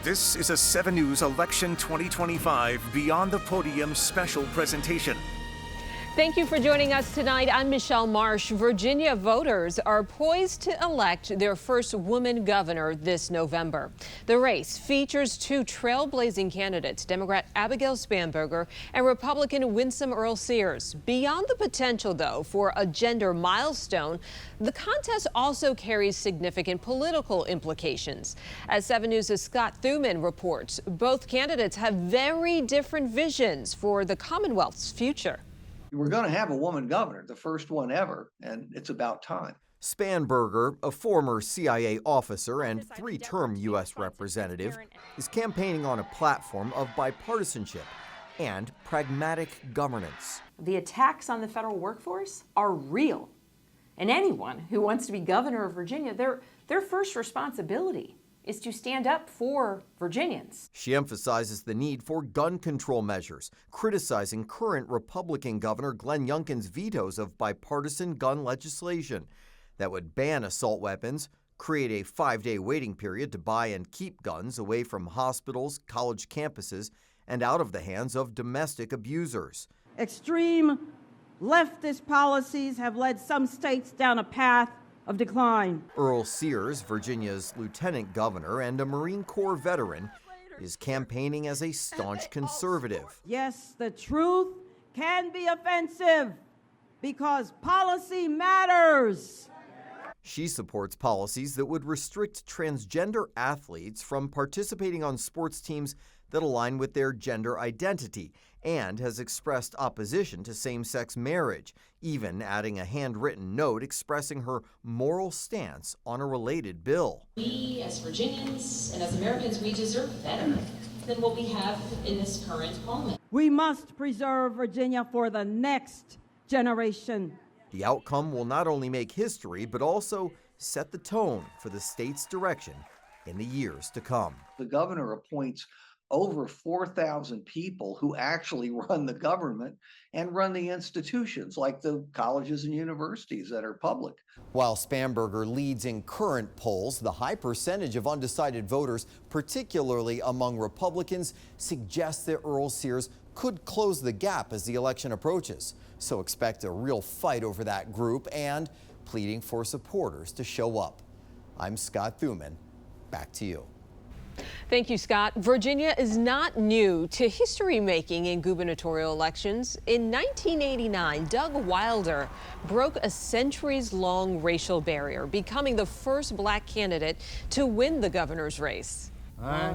This is a 7 News Election 2025 Beyond the Podium special presentation. Thank you for joining us tonight. I'm Michelle Marsh. Virginia voters are poised to elect their first woman governor this November. The race features two trailblazing candidates, Democrat Abigail Spanberger and Republican Winsome Earl Sears. Beyond the potential, though, for a gender milestone, the contest also carries significant political implications. As 7 News' Scott Thuman reports, both candidates have very different visions for the Commonwealth's future. We're going to have a woman governor, the first one ever, and it's about time. Spanberger, a former CIA officer and three-term U.S. representative, is campaigning on a platform of bipartisanship and pragmatic governance. The attacks on the federal workforce are real. And anyone who wants to be governor of Virginia, their first responsibility is to stand up for Virginians. She emphasizes the need for gun control measures, criticizing current Republican Governor Glenn Youngkin's vetoes of bipartisan gun legislation that would ban assault weapons, create a 5-day waiting period to buy and keep guns away from hospitals, college campuses, and out of the hands of domestic abusers. Extreme leftist policies have led some states down a path of decline. Earl Sears, Virginia's lieutenant governor and a Marine Corps veteran, is campaigning as a staunch conservative. Yes, the truth can be offensive because policy matters. She supports policies that would restrict transgender athletes from participating on sports teams that align with their gender identity, and has expressed opposition to same-sex marriage, even adding a handwritten note expressing her moral stance on a related bill. We, as Virginians and as Americans, we deserve better than what we have in this current moment. We must preserve Virginia for the next generation. The outcome will not only make history, but also set the tone for the state's direction in the years to come. The governor appoints over 4,000 people who actually run the government and run the institutions like the colleges and universities that are public. While Spanberger leads in current polls, the high percentage of undecided voters, particularly among Republicans, suggests that Earl Sears could close the gap as the election approaches. So expect a real fight over that group and pleading for supporters to show up. I'm Scott Thuman. Back to you. Thank you, Scott. Virginia is not new to history-making in gubernatorial elections. In 1989, Doug Wilder broke a centuries-long racial barrier, becoming the first black candidate to win the governor's race. I,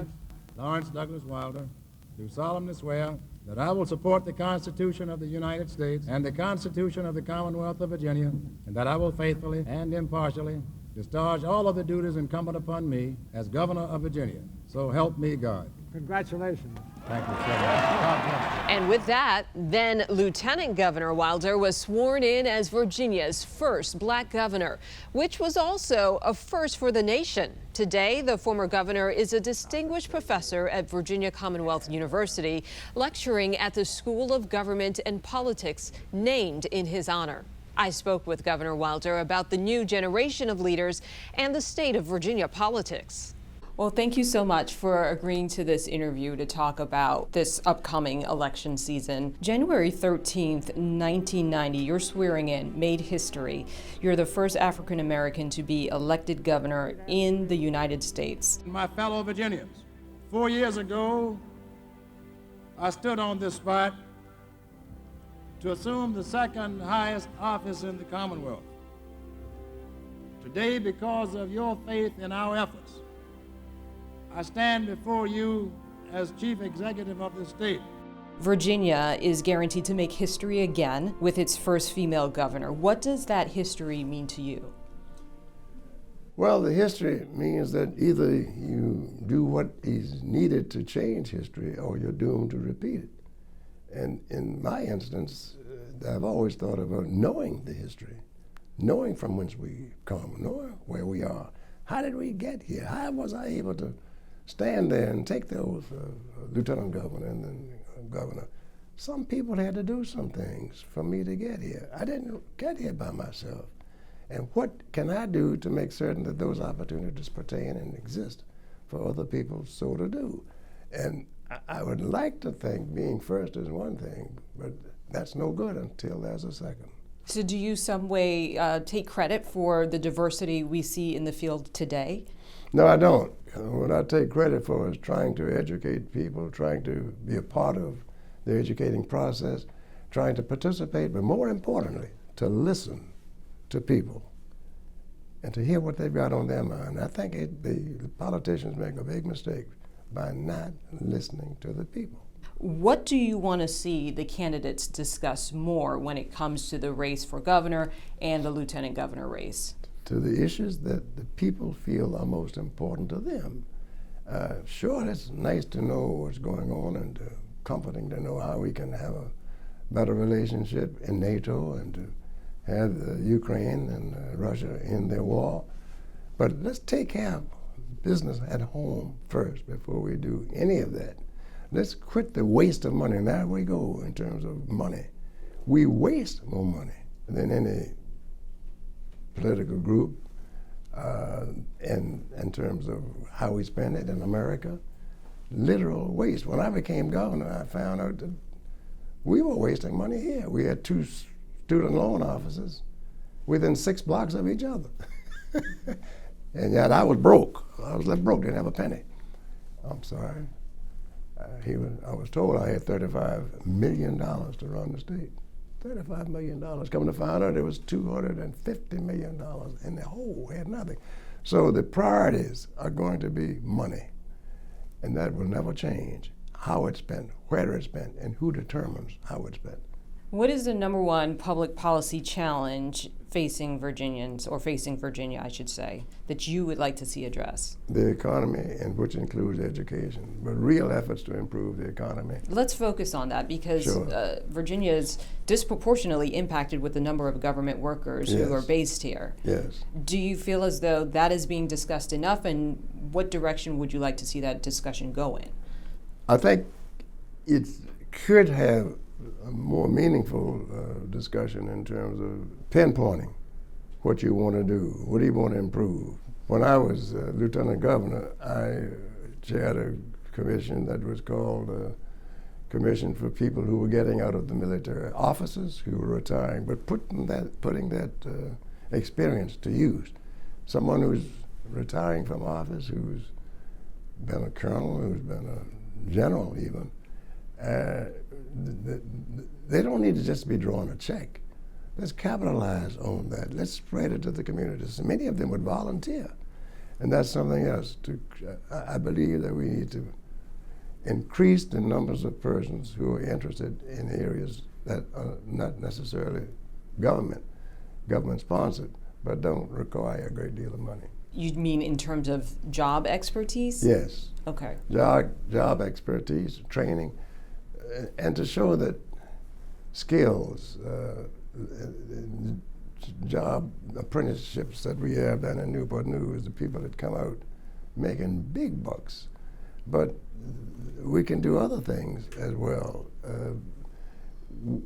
Lawrence Douglas Wilder, do solemnly swear that I will support the Constitution of the United States and the Constitution of the Commonwealth of Virginia, and that I will faithfully and impartially discharge all of the duties incumbent upon me as governor of Virginia. So help me God. Congratulations. Thank you, sir. And with that, then Lieutenant Governor Wilder was sworn in as Virginia's first black governor, which was also a first for the nation. Today, the former governor is a distinguished professor at Virginia Commonwealth University, lecturing at the School of Government and Politics, named in his honor. I spoke with Governor Wilder about the new generation of leaders and the state of Virginia politics. Well, thank you so much for agreeing to this interview to talk about this upcoming election season. January 13th, 1990, your swearing in made history. You're the first African American to be elected governor in the United States. My fellow Virginians, 4 years ago, I stood on this spot to assume the second highest office in the Commonwealth. Today, because of your faith in our efforts, I stand before you as Chief Executive of the state. Virginia is guaranteed to make history again with its first female governor. What does that history mean to you? Well, the history means that either you do what is needed to change history or you're doomed to repeat it. And in my instance, I've always thought about knowing the history, knowing from whence we come, knowing where we are. How did we get here? How was I able to stand there and take the oath of lieutenant governor and then governor? Some people had to do some things for me to get here. I didn't get here by myself. And what can I do to make certain that those opportunities pertain and exist for other people so to do. And I would like to think being first is one thing, but that's no good until there's a second. So do you some way take credit for the diversity we see in the field today? No, I don't. What I take credit for is trying to educate people, trying to be a part of the educating process, trying to participate, but more importantly, to listen to people and to hear what they've got on their mind. I think the politicians make a big mistake by not listening to the people. What do you want to see the candidates discuss more when it comes to the race for governor and the lieutenant governor race? To the issues that the people feel are most important to them. Sure, it's nice to know what's going on and comforting to know how we can have a better relationship in NATO and to have Ukraine and Russia in their war. But let's take care of business at home first before we do any of that. Let's quit the waste of money. And there we go in terms of money. We waste more money than any political group in terms of how we spend it in America. Literal waste. When I became governor, I found out that we were wasting money here. We had 2 student loan offices within 6 blocks of each other. And yet I was broke. I was left broke, didn't have a penny. I'm sorry. I was told I had $35 million to run the state. $35 million. Coming to find out it was $250 million in the hole. We had nothing. So the priorities are going to be money. And that will never change. How it's spent, where it's spent, and who determines how it's spent. What is the #1 public policy challenge facing Virginians, or facing Virginia, I should say, that you would like to see addressed? The economy, and which includes education, but real efforts to improve the economy. Let's focus on that because Sure. Virginia is disproportionately impacted with the number of government workers Yes. who are based here. Yes. Do you feel as though that is being discussed enough, and what direction would you like to see that discussion go in? I think it could have a more meaningful discussion in terms of pinpointing what you want to do, what do you want to improve. When I was lieutenant governor, I chaired a commission that was called Commission for People who were getting out of the military, officers who were retiring, but putting that experience to use. Someone who's retiring from office, who's been a colonel, who's been a general even, they don't need to just be drawing a check. Let's capitalize on that. Let's spread it to the communities. Many of them would volunteer. And that's something else. I believe that we need to increase the numbers of persons who are interested in areas that are not necessarily government-sponsored, but don't require a great deal of money. You mean in terms of job expertise? Yes. Okay. Job expertise, training, and to show that skills, job apprenticeships that we have down in Newport News, the people that come out making big bucks. But we can do other things as well.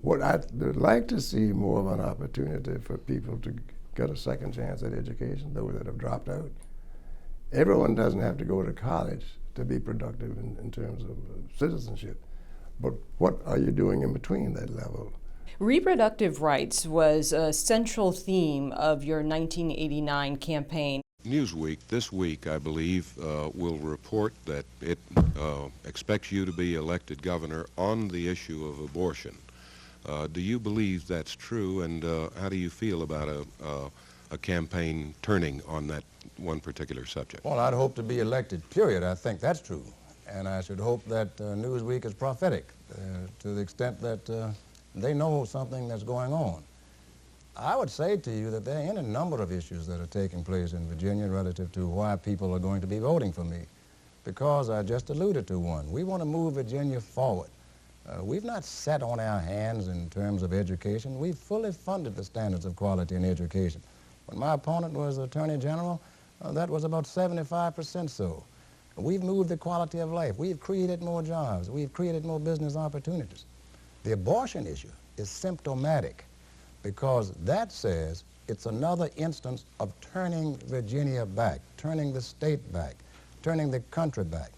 What I'd like to see more of an opportunity for people to get a second chance at education, those that have dropped out. Everyone doesn't have to go to college to be productive in terms of citizenship. But what are you doing in between that level? Reproductive rights was a central theme of your 1989 campaign. Newsweek this week, I believe, will report that it expects you to be elected governor on the issue of abortion. Do you believe that's true, and how do you feel about a campaign turning on that one particular subject? Well, I'd hope to be elected, period. I think that's true. And I should hope that Newsweek is prophetic to the extent that they know something that's going on. I would say to you that there are any number of issues that are taking place in Virginia relative to why people are going to be voting for me, because I just alluded to one. We want to move Virginia forward. We've not sat on our hands in terms of education. We've fully funded the standards of quality in education. When my opponent was Attorney General, that was about 75% so. We've moved the quality of life. We've created more jobs. We've created more business opportunities. The abortion issue is symptomatic because that says it's another instance of turning Virginia back, turning the state back. turning the country back.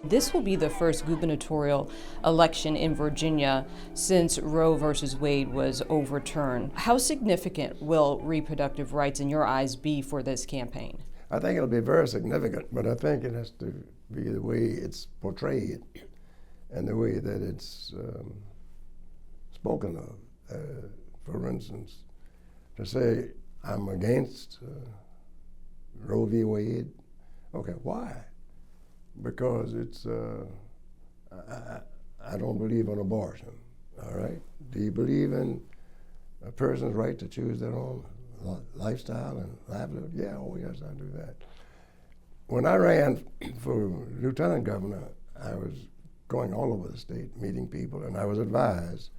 This will be the first gubernatorial election in Virginia since Roe versus Wade was overturned. How significant will reproductive rights in your eyes be for this campaign? I think it'll be very significant, but I think it has to be the way it's portrayed and the way that it's spoken of. For instance, to say I'm against Roe v. Wade, okay, why? Because it's, I don't believe in abortion, all right? Do you believe in a person's right to choose their own lifestyle and livelihood? Yeah, oh yes, I do that. When I ran for lieutenant governor, I was going all over the state, meeting people, and I was advised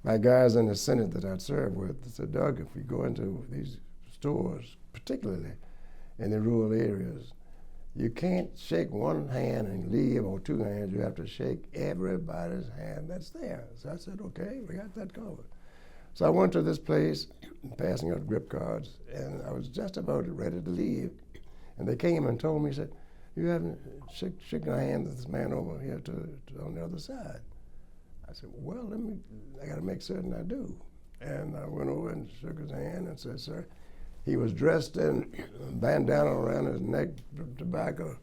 by guys in the Senate that I'd served with. They said, Doug, if we go into these stores, particularly in the rural areas, you can't shake one hand and leave, or two hands. You have to shake everybody's hand that's there. So I said, okay, we got that covered. So I went to this place, passing out grip cards, and I was just about ready to leave. And they came and told me, said, you haven't shaken a hand with this man over here on the other side. I said, well, I got to make certain I do. And I went over and shook his hand and said, sir, he was dressed in a bandana around his neck, tobacco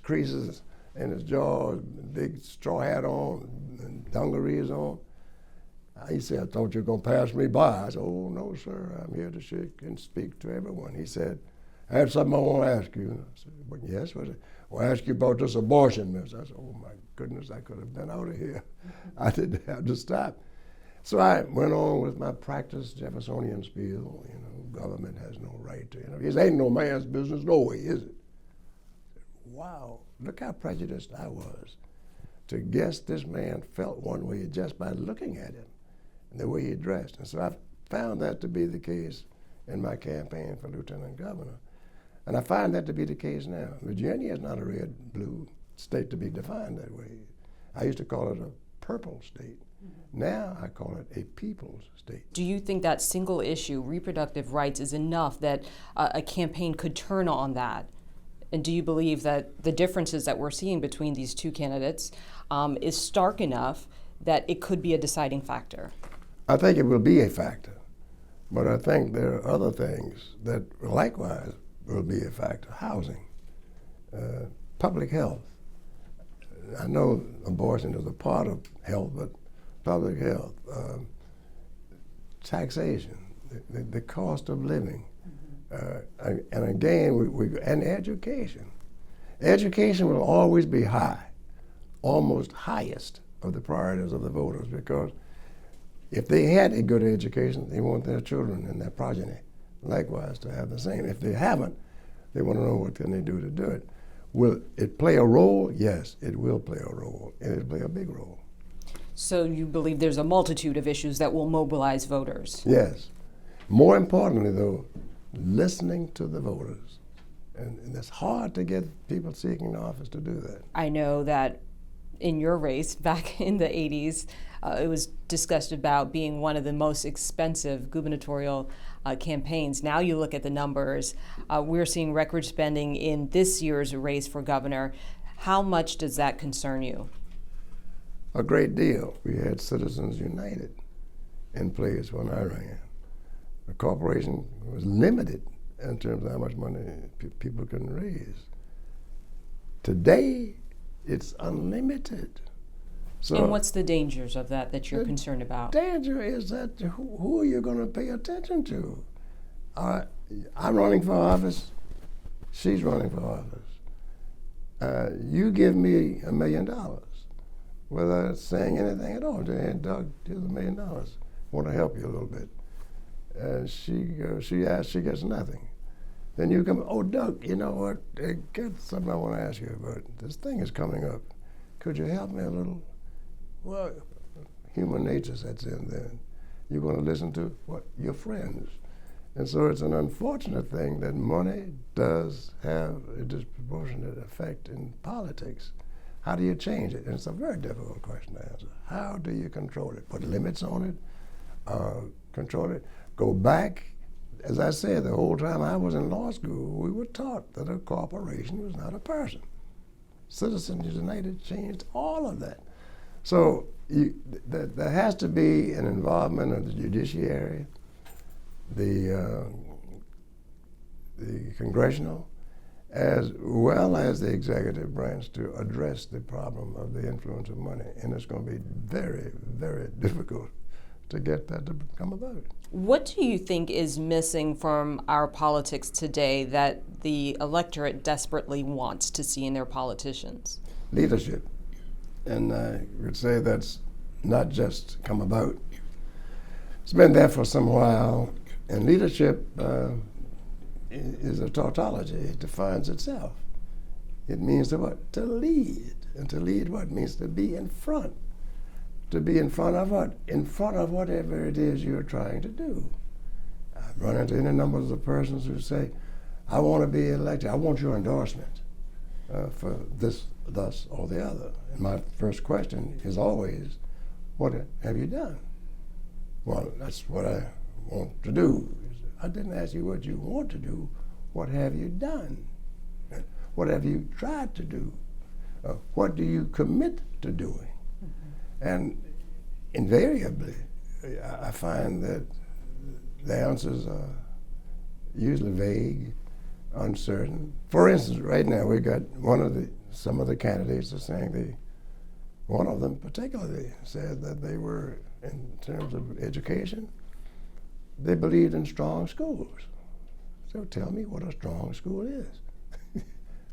creases in his jaw, big straw hat on, and dungarees on. He said, I thought you were going to pass me by. I said, oh, no, sir, I'm here to shake and speak to everyone. He said, I have something I want to ask you. I said, well, yes, what is it? Well, I ask you about this abortion, miss. I said, oh, my goodness, I could have been out of here. I didn't have to stop. So I went on with my practice Jeffersonian spiel, government has no right to intervene. It ain't no man's business, no way, is it? Wow, look how prejudiced I was to guess this man felt one way just by looking at him and the way he dressed. And so I found that to be the case in my campaign for lieutenant governor. And I find that to be the case now. Virginia is not a red-blue state to be defined that way. I used to call it a purple state. Now I call it a people's state. Do you think that single issue, reproductive rights, is enough that a campaign could turn on that? And do you believe that the differences that we're seeing between these two candidates is stark enough that it could be a deciding factor? I think it will be a factor, but I think there are other things that likewise will be a factor. Housing, public health. I know abortion is a part of health, but public health, taxation, the cost of living, and again, and education. Education will always be high, almost highest of the priorities of the voters, because if they had a good education, they want their children and their progeny likewise to have the same. If they haven't, they want to know what can they do to do it. Will it play a role? Yes, it will play a role, and it'll play a big role. So you believe there's a multitude of issues that will mobilize voters? Yes. More importantly, though, listening to the voters. And it's hard to get people seeking office to do that. I know that in your race back in the 80s, it was discussed about being one of the most expensive gubernatorial campaigns. Now you look at the numbers, we're seeing record spending in this year's race for governor. How much does that concern you? A great deal. We had Citizens United in place when I ran. The corporation was limited in terms of how much money people can raise. Today, it's unlimited. So and what's the dangers of that you're concerned about? The danger is that who are you going to pay attention to? I'm running for office. She's running for office. You give me $1 million without saying anything at all. Hey, Doug, here's $1 million. Want to help you a little bit. She asks, she gets nothing. Then you come, oh, Doug, you know what? Got something I want to ask you about. This thing is coming up. Could you help me a little? Well, human nature sets in then. You're going to listen to what? Your friends. And so it's an unfortunate thing that money does have a disproportionate effect in politics. How do you change it? And it's a very difficult question to answer. How do you control it? Put limits on it? Control it? Go back as I said, the whole time I was in law school, we were taught that a corporation was not a person. Citizens United changed all of that. So there has to be an involvement of the judiciary, the congressional, as well as the executive branch to address the problem of the influence of money. And it's going to be very, very difficult to get that to come about. What do you think is missing from our politics today that the electorate desperately wants to see in their politicians? Leadership. And I would say that's not just come about. It's been there for some while, and leadership is a tautology. It defines itself. It means to what? To lead. And to lead what? Means to be in front. To be in front of what? In front of whatever it is you're trying to do. I've run into any numbers of persons who say, I want to be elected. I want your endorsement for this, thus, or the other. And my first question is always, what have you done? Well, that's what I want to do. I didn't ask you what you want to do. What have you done? What have you tried to do? What do you commit to doing? And invariably, I find that the answers are usually vague, uncertain. For instance, right now we got some of the candidates are saying one of them particularly said that they were, in terms of education, they believed in strong schools. So tell me what a strong school is.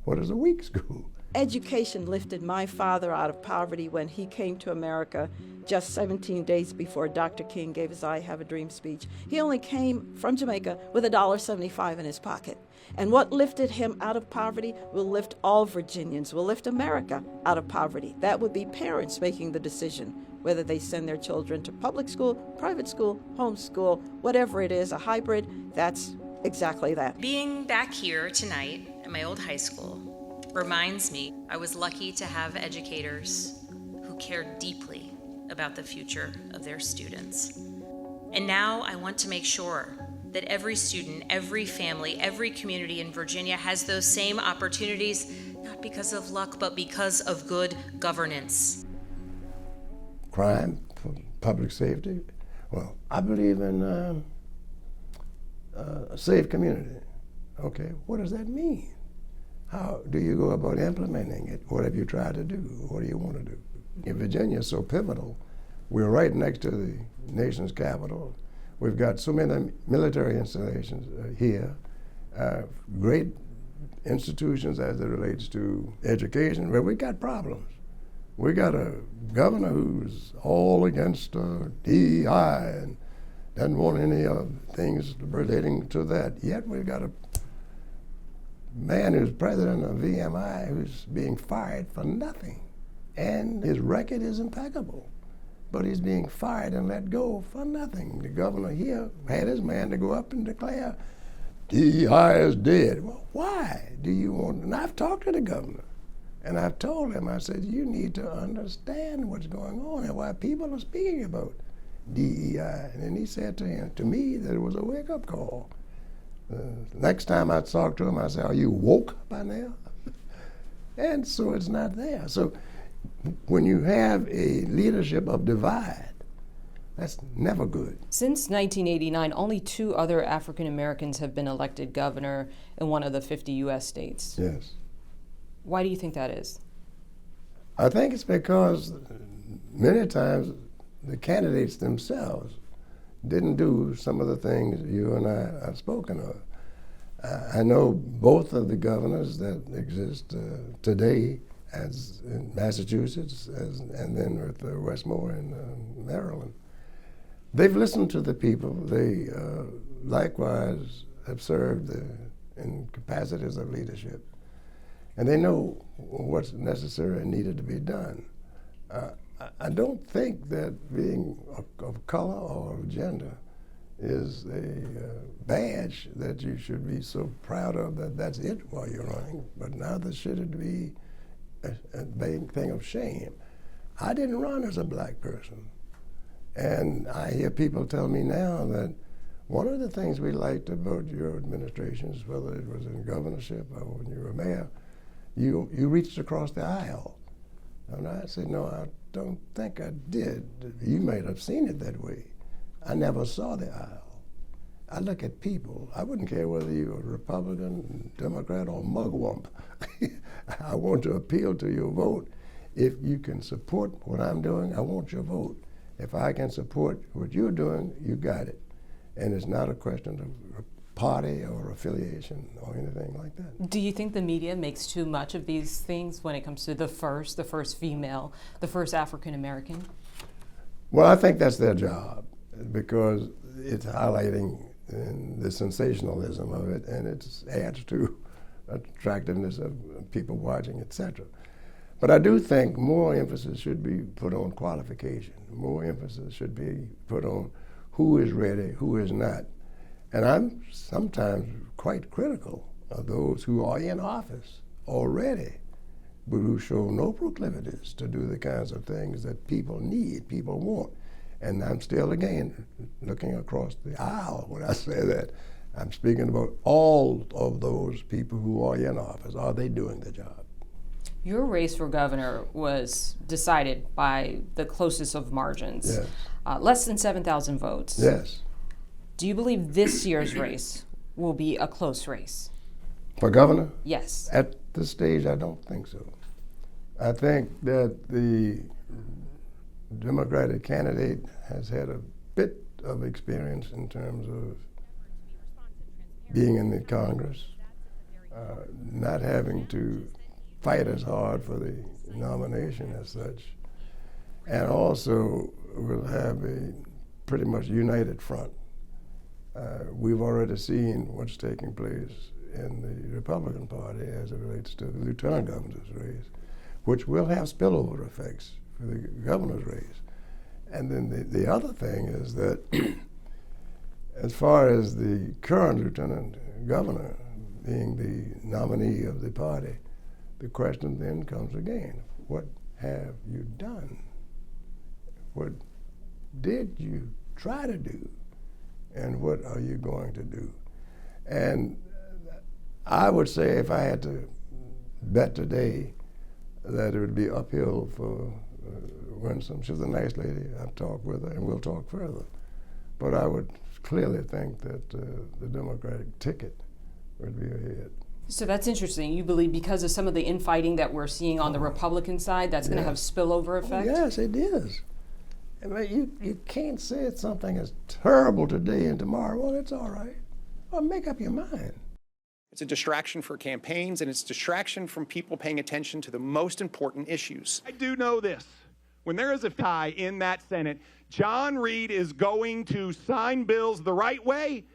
What is a weak school? Education lifted my father out of poverty when he came to America just 17 days before Dr. King gave his I Have a Dream speech. He only came from Jamaica with $1.75 in his pocket. And what lifted him out of poverty will lift all Virginians, will lift America out of poverty. That would be parents making the decision whether they send their children to public school, private school, homeschool, whatever it is, a hybrid. That's exactly that. Being back here tonight at my old high school reminds me I was lucky to have educators who cared deeply about the future of their students. And now I want to make sure that every student, every family, every community in Virginia has those same opportunities, not because of luck, but because of good governance. Crime, public safety. Well, I believe in a safe community. Okay, what does that mean? How do you go about implementing it? What have you tried to do? What do you want to do? In Virginia is so pivotal. We're right next to the nation's capital. We've got so many military installations here, great institutions as it relates to education, but we got problems. We got a governor who's all against DEI and doesn't want any things relating to that. Yet we've got a man who's president of VMI who's being fired for nothing. And his record is impeccable. But he's being fired and let go for nothing. The governor here had his man to go up and declare DEI is dead. Well, why do you want? And I've talked to the governor. And I've told him, I said, you need to understand what's going on and why people are speaking about DEI. And he said to me that it was a wake-up call. Next time I talked to him, I said, are you woke by now? And so it's not there. So when you have a leadership of divide, that's never good. Since 1989, only 2 other African Americans have been elected governor in one of the 50 U.S. states. Yes. Why do you think that is? I think it's because many times the candidates themselves didn't do some of the things you and I have spoken of. I know both of the governors that exist today, as in Massachusetts, and then with Westmore in Maryland. They've listened to the people. They likewise have served in capacities of leadership. And they know what's necessary and needed to be done. I don't think that being of color or of gender is a badge that you should be so proud of that that's it while you're running, but neither should it be a big thing of shame. I didn't run as a black person. And I hear people tell me now that, One of the things we liked about your administrations, whether it was in governorship or when you were mayor, you reached across the aisle. And I said, no, I don't think I did. You might have seen it that way. I never saw the aisle. I look at people. I wouldn't care whether you were Republican, Democrat, or mugwump. I want to appeal to your vote. If you can support what I'm doing, I want your vote. If I can support what you're doing, you got it. And it's not a question of party or affiliation or anything like that. Do you think the media makes too much of these things when it comes to the first female, the first African American? Well, I think that's their job because it's highlighting the sensationalism of it, and it adds to attractiveness of people watching, etc. But I do think more emphasis should be put on qualification. More emphasis should be put on who is ready, who is not. And I'm sometimes quite critical of those who are in office already, but who show no proclivities to do the kinds of things that people need, people want. And I'm still, again, looking across the aisle when I say that. I'm speaking about all of those people who are in office. Are they doing the job? Your race for governor was decided by the closest of margins, yes. Less than 7,000 votes. Yes. Do you believe this year's race will be a close race? For governor? Yes. At this stage, I don't think so. I think that the Democratic candidate has had a bit of experience in terms of being in the Congress, not having to fight as hard for the nomination as such, and also will have a pretty much united front. We've already seen what's taking place in the Republican Party as it relates to the lieutenant governor's race, which will have spillover effects for the governor's race. And then the other thing is that as far as the current lieutenant governor being the nominee of the party, the question then comes again, what have you done? What did you try to do? And what are you going to do? And I would say if I had to bet today that it would be uphill for Winsome. She's a nice lady. I've talked with her and we'll talk further. But I would clearly think that the Democratic ticket would be ahead. So that's interesting. You believe because of some of the infighting that we're seeing on the Republican side, that's going to have spillover effect? Yes, it is. I mean, you can't say something is terrible today and tomorrow, well, it's all right. Well, make up your mind. It's a distraction for campaigns, and it's distraction from people paying attention to the most important issues. I do know this. When there is a tie in that Senate, John Reed is going to sign bills the right way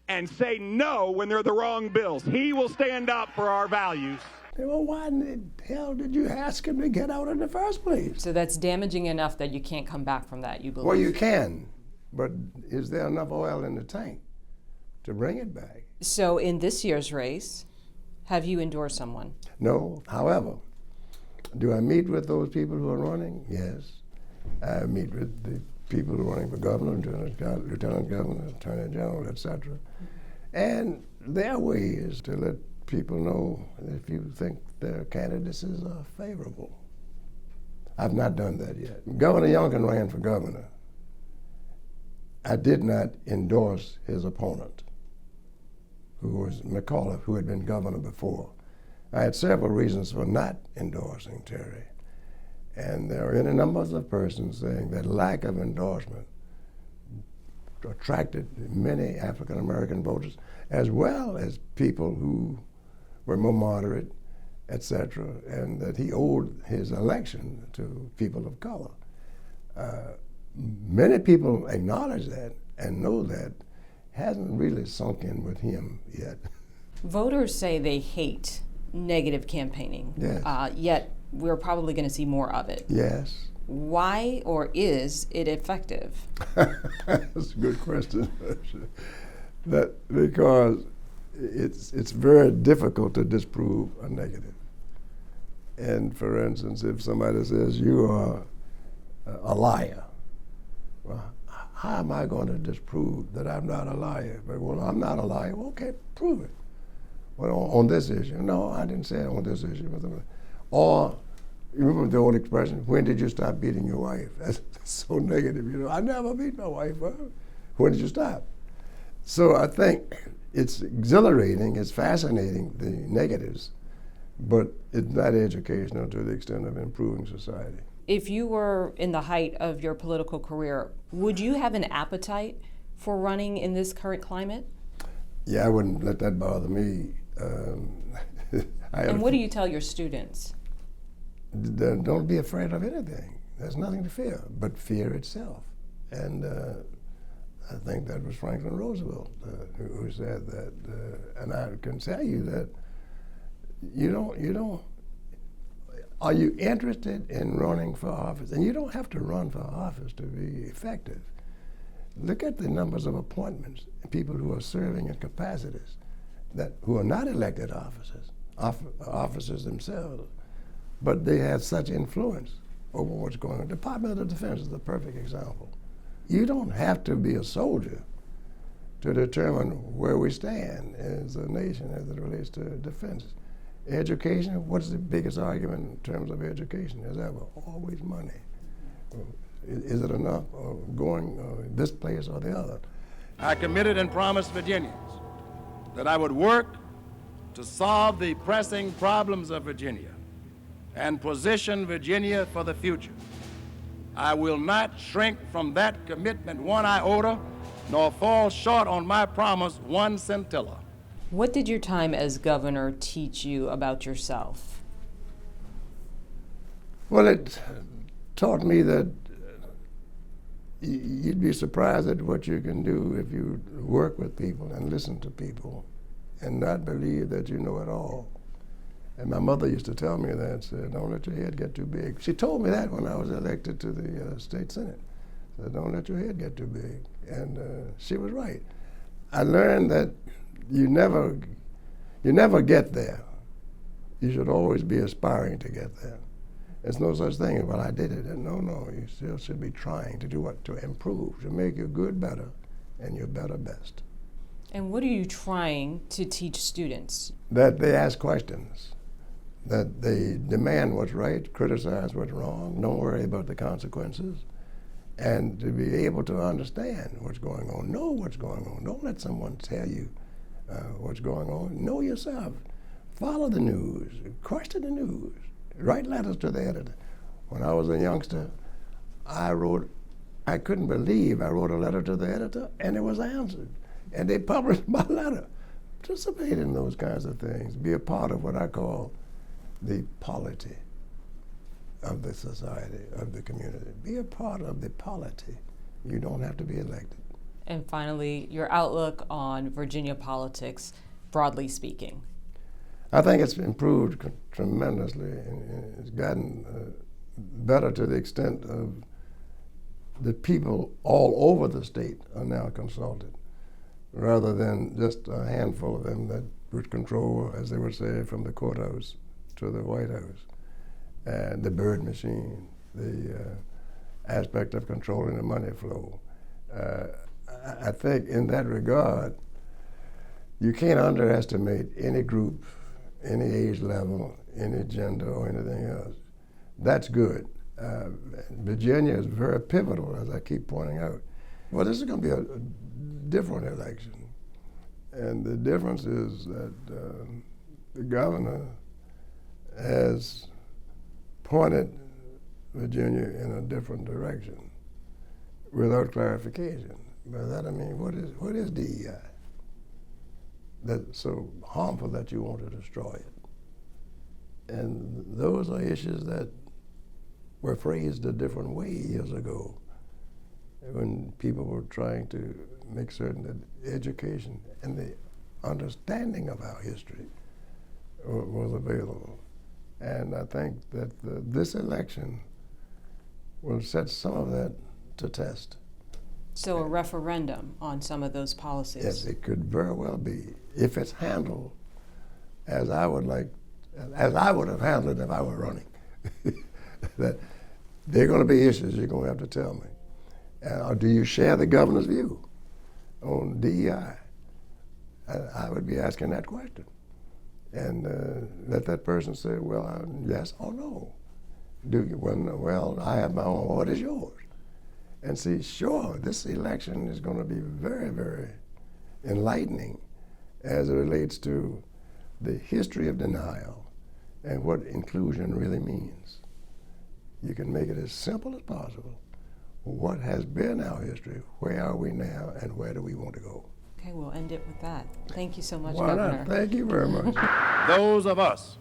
and say no when they're the wrong bills. He will stand up for our values. Well, why in the hell did you ask him to get out in the first place? So that's damaging enough that you can't come back from that, you believe? Well, you can, but is there enough oil in the tank to bring it back? So in this year's race, have you endorsed someone? No. However, do I meet with those people who are running? Yes. I meet with the people who are running for governor, lieutenant governor, attorney general, etc. And their way is to let people know if you think their candidacies are favorable. I've not done that yet. Governor Youngkin ran for governor. I did not endorse his opponent, who was McAuliffe, who had been governor before. I had several reasons for not endorsing Terry. And there are any numbers of persons saying that lack of endorsement attracted many African American voters, as well as people who were more moderate, etc., and that he owed his election to people of color. Many people acknowledge that and know that. Hasn't really sunk in with him yet. Voters say they hate negative campaigning, yes. Yet we're probably going to see more of it. Yes. Why or is it effective? That's a good question. Because it's very difficult to disprove a negative. And for instance, if somebody says you are a liar, well, how am I going to disprove that I'm not a liar? But, well, I'm not a liar. Well, okay, prove it. Well, on this issue. No, I didn't say it on this issue. Or, you remember the old expression, when did you stop beating your wife? That's so negative, you know. I never beat my wife. Well, when did you stop? So I think it's exhilarating, it's fascinating, the negatives, but it's not educational to the extent of improving society. If you were in the height of your political career, would you have an appetite for running in this current climate? Yeah, I wouldn't let that bother me. And what do you tell your students? Don't be afraid of anything. There's nothing to fear but fear itself. And I think that was Franklin Roosevelt who said that. And I can tell you that are you interested in running for office? And you don't have to run for office to be effective. Look at the numbers of appointments, people who are serving in capacities who are not elected officers themselves, but they have such influence over what's going on. The Department of Defense is the perfect example. You don't have to be a soldier to determine where we stand as a nation as it relates to defense. Education, what's the biggest argument in terms of education? Is ever always money. Is it enough going this place or the other? I committed and promised Virginians that I would work to solve the pressing problems of Virginia and position Virginia for the future. I will not shrink from that commitment one iota, nor fall short on my promise one scintilla. What did your time as governor teach you about yourself? Well, it taught me that you'd be surprised at what you can do if you work with people and listen to people and not believe that you know it all. And my mother used to tell me that, said, don't let your head get too big. She told me that when I was elected to the state senate. Said, don't let your head get too big. And she was right. I learned that you never get there. You should always be aspiring to get there. There's no such thing as, well, I did it. No, you still should be trying to do what? To improve, to make your good better and your better best. And what are you trying to teach students? That they ask questions, that they demand what's right, criticize what's wrong, don't worry about the consequences, and to be able to understand what's going on, know what's going on. Don't let someone tell you what's going on. Know yourself. Follow the news. Question the news. Write letters to the editor. When I was a youngster, I couldn't believe I wrote a letter to the editor and it was answered. And they published my letter. Participate in those kinds of things. Be a part of what I call the polity of the society, of the community. Be a part of the polity. You don't have to be elected. And finally, your outlook on Virginia politics, broadly speaking. I think it's improved tremendously, and it's gotten better to the extent of the people all over the state are now consulted, rather than just a handful of them that would control, as they would say, from the courthouse to the White House. And the bird machine, the aspect of controlling the money flow. I think in that regard, you can't underestimate any group, any age level, any gender, or anything else. That's good. Virginia is very pivotal, as I keep pointing out. Well, this is going to be a different election. And the difference is that the governor has pointed Virginia in a different direction without clarification. By that I mean, what is DEI? That's so harmful that you want to destroy it. And those are issues that were phrased a different way years ago when people were trying to make certain that education and the understanding of our history was available. And I think that this election will set some of that to test. So a referendum on some of those policies? Yes, it could very well be, if it's handled as I would have handled it if I were running. That there are going to be issues you're going to have to tell me. Or do you share the governor's view on DEI? I would be asking that question. And let that person say, well, yes or no. Well, I have my own, what is yours? And see, sure, this election is going to be very, very enlightening as it relates to the history of denial and what inclusion really means. You can make it as simple as possible. What has been our history? Where are we now? And where do we want to go? Okay, we'll end it with that. Thank you so much, Why Governor. not? Thank you very much. Those of us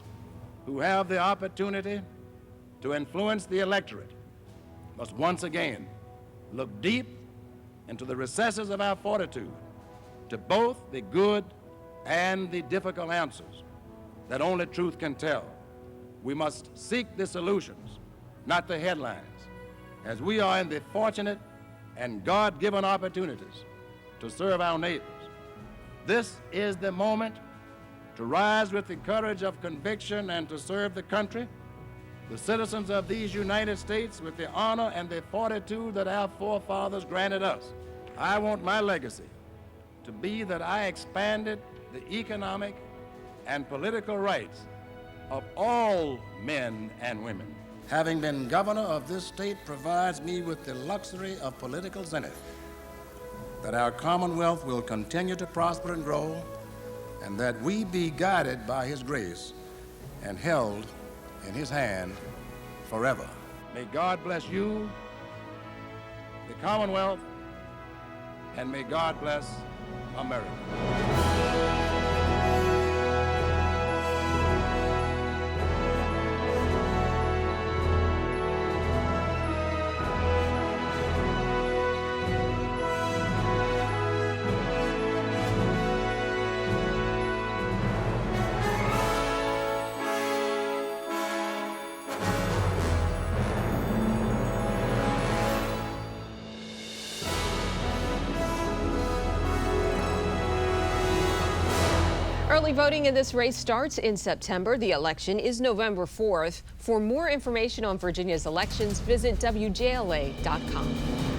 who have the opportunity to influence the electorate must once again look deep into the recesses of our fortitude to both the good and the difficult answers that only truth can tell. We must seek the solutions, not the headlines, as we are in the fortunate and God-given opportunities to serve our neighbors. This is the moment to rise with the courage of conviction and to serve the country, the citizens of these United States, with the honor and the fortitude that our forefathers granted us. I want my legacy to be that I expanded the economic and political rights of all men and women. Having been governor of this state provides me with the luxury of political zenith, that our Commonwealth will continue to prosper and grow, and that we be guided by His grace and held in His hand forever. May God bless you, the Commonwealth, and may God bless America. Early voting in this race starts in September. The election is November 4th. For more information on Virginia's elections, visit WJLA.com.